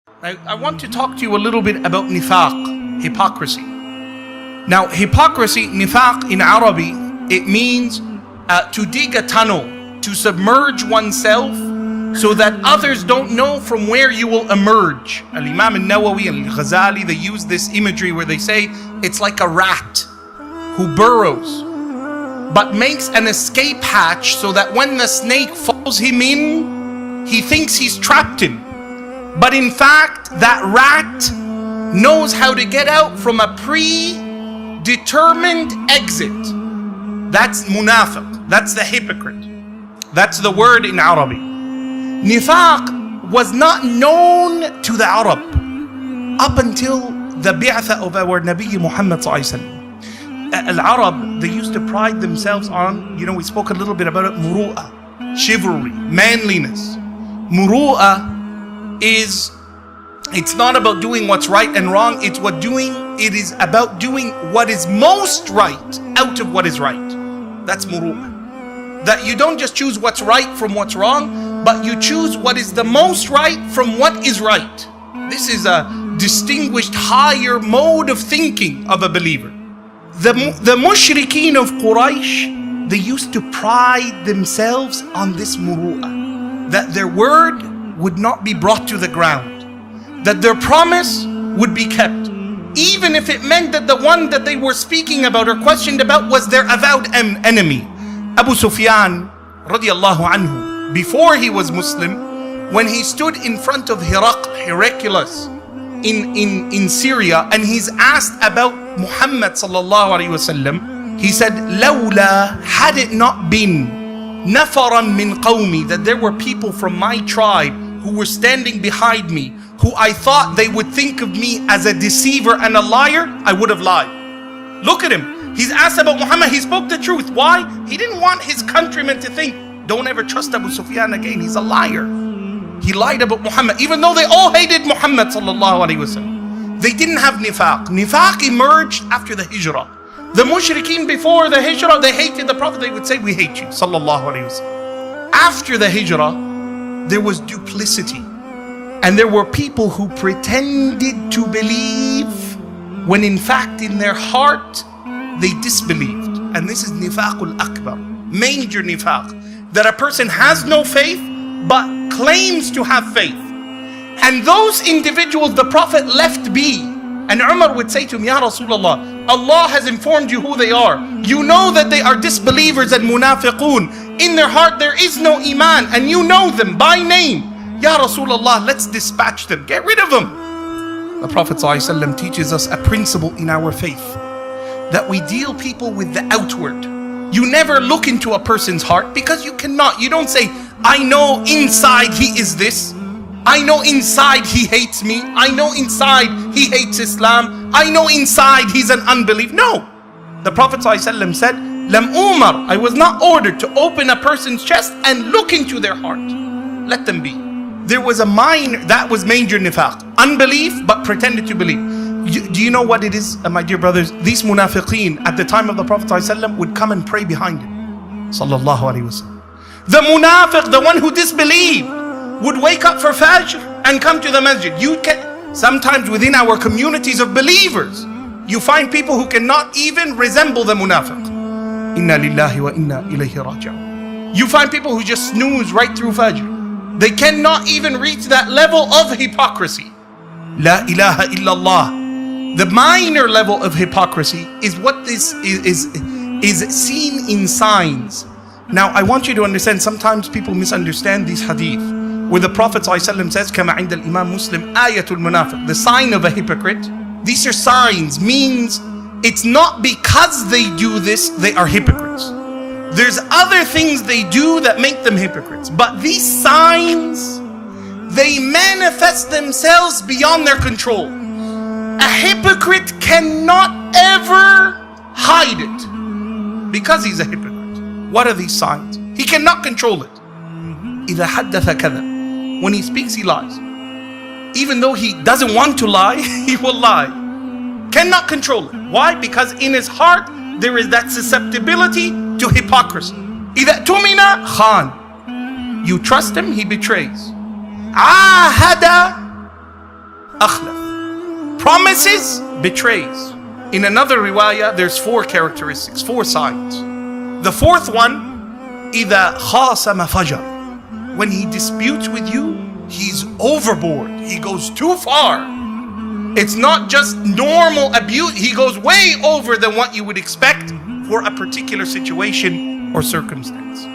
I want to talk to you a little bit about nifaq, hypocrisy. Now, hypocrisy, nifaq in Arabic, it means to dig a tunnel, to submerge oneself so that others don't know from where you will emerge. Al-Imam al-Nawawi and al-Ghazali, they use this imagery where they say it's like a rat who burrows but makes an escape hatch so that when the snake follows him in, he thinks he's trapped him. But in fact, that rat knows how to get out from a predetermined exit. That's munafiq. That's the hypocrite. That's the word in Arabic. Nifaq was not known to the Arab up until the bi'atha of our Nabi Muhammad sallallahu alaihi wasallam. Al-Arab, they used to pride themselves on, we spoke a little bit about it, muru'ah, chivalry, manliness. Muru'ah is, it's not about doing what's right and wrong, it is about doing what is most right out of what is right. That's muru'ah. That you don't just choose what's right from what's wrong, but you choose what is the most right from what is right. This is a distinguished higher mode of thinking of a believer. The mushrikeen of Quraysh, they used to pride themselves on this muru'ah, that their word would not be brought to the ground, that their promise would be kept, even if it meant that the one that they were speaking about or questioned about was their avowed enemy. Abu Sufyan radiallahu anhu, before he was Muslim, when he stood in front of Heraclius in Syria, and he's asked about Muhammad sallallahu alaihi wasallam, he said, "Lawla, had it not been nafaran min qawmi, that there were people from my tribe who were standing behind me, who I thought they would think of me as a deceiver and a liar, I would have lied." Look at him. He's asked about Muhammad. He spoke the truth. Why? He didn't want his countrymen to think, don't ever trust Abu Sufyan again. He's a liar. He lied about Muhammad, even though they all hated Muhammad sallallahu alaihi wasallam. They didn't have nifaq. Nifaq emerged after the hijrah. The mushrikeen before the hijrah, they hated the Prophet. They would say, we hate you, sallallahu alaihi wasallam. After the hijrah, there was duplicity. And there were people who pretended to believe when in fact in their heart, they disbelieved. And this is nifaqul akbar, major nifaq. That a person has no faith, but claims to have faith. And those individuals the Prophet left be. And Umar would say to him, Ya Rasulullah, Allah has informed you who they are. You know that they are disbelievers and munafiqun. In their heart there is no iman, and you know them by name. Ya Rasulullah, let's dispatch them. Get rid of them. The Prophet ﷺ teaches us a principle in our faith, that we deal people with the outward. You never look into a person's heart, because you cannot. You don't say, I know inside he is this. I know inside he hates me. I know inside he hates Islam. I know inside he's an unbeliever. No. The Prophet ﷺ said, Lam Umar, I was not ordered to open a person's chest and look into their heart. Let them be. There was a minor, that was major nifaq. Unbelief, but pretended to believe. Do you know what it is, my dear brothers? These munafiqeen at the time of the Prophet ﷺ would come and pray behind him. Sallallahu alaihi wasallam. The munafiq, the one who disbelieved, would wake up for Fajr and come to the masjid. Sometimes within our communities of believers, you find people who cannot even resemble the munafiq. Inna lillahi wa inna ilayhi raji'un. You find people who just snooze right through Fajr. They cannot even reach that level of hypocrisy. La ilaha illallah. The minor level of hypocrisy is what this is seen in signs. Now I want you to understand, sometimes people misunderstand these hadith, where the Prophet ﷺ says, Kama inda al-Imam Muslim, ayatul munafiq, the sign of a hypocrite. These are signs, means it's not because they do this, they are hypocrites. There's other things they do that make them hypocrites. But these signs, they manifest themselves beyond their control. A hypocrite cannot ever hide it, because he's a hypocrite. What are these signs? He cannot control it. إِذَا حَدَّثَ كَذَبَ. When he speaks, he lies. Even though he doesn't want to lie, he will lie. Cannot control it. Why? Because in his heart, there is that susceptibility to hypocrisy. إِذَا تُمِنَ خَانَ. You trust him, he betrays. عَاهَدَ أخلف. Promises, betrays. In another riwayah, there's 4 characteristics, 4 signs. The 4th one, إذا خاصم فجر. When he disputes with you, he's overboard. He goes too far. It's not just normal abuse. He goes way over than what you would expect for a particular situation or circumstance.